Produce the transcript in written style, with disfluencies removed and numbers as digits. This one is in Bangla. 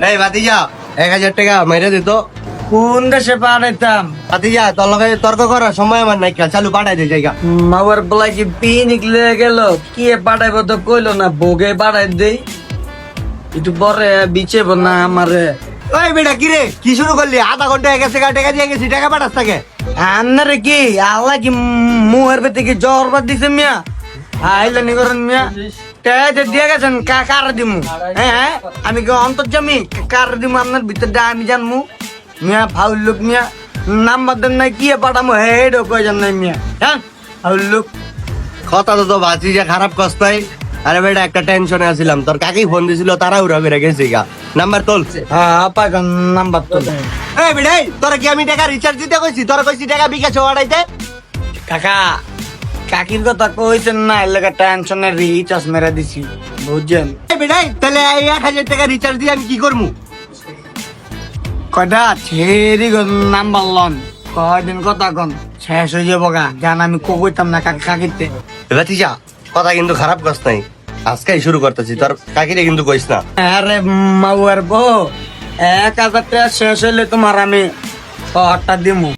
এই ভাতিজা 1000 টাকা মেরে দিত। কোন দেশে পাঠাইতাম? ভাতিজা তোর লগে তর্ক করার সময় আমার নাই, চালু পাঠাই দে জায়গা। মাওয়ার বলা কি পিনিক লেগে গেল, কি পাঠাইব তো কইলো না, বগে পাঠাই দেই একটু পরে বিচেব না আমারে। ওই বেটা কি রে, কি শুরু করলি? আধা ঘন্টা হয়ে গেছে, টাকা দিয়ে গেছি, টাকা পাঠাস থাকে। আন্নারে কি আল্লাহ কি মুহের ভেতরে কি জ্বর বাদ দিছে মিয়া? আইলানি করেন মিয়া, টাকা দিয়ে গেছেন কার দিমু? হ্যাঁ আমি কি অন্তর্জামি? কার দিমু আপনার ভিতরটা আমি জানমু? মিয়া ফাউল লোক মিয়া, নাম্বার দেন নাই কি পাঠামো হেডও কই জান নাই মিয়া। হ্যাঁ ফাউল লোক। কথা তো ভাতিজা খারাপ কস্তাই। আরে বেটা একটা টেনশনে আছিলাম, তোর কাকি ফোন দিছিল, তারা উড়া করে গেছে গা। নাম্বার তোল। হ্যাঁ পাগন নাম্বার তো এই বেটা তোরা কি আমি টাকা রিচার্জ দিতে কইছি? তোরা কইছি টাকা বিকাশে ওড়াইতে। কাকা কাকির কথা কইছেন না, এলাকা টেনশনে রিচার্জ মেরে দিছি বুঝছেন। এই বেটা তাহলে 1000 টাকা রিচার্জ দিয়ে আমি কি করবো? কয়টা ছেড়ি নাম্বার লন, কয়দিন কথা কন শেষ হয়ে যাবো গা। জান আমি কইতাম না কাকিতে। ভাতিজা কথা কিন্তু খারাপ কস নাই, আজকেই শুরু করতেছি, তোর কাকিরে কিন্তু কইস না। আরে মাউয়ার বউ, 1000 টাকা শেষ হইলে তোমার আমি 1 দিমু।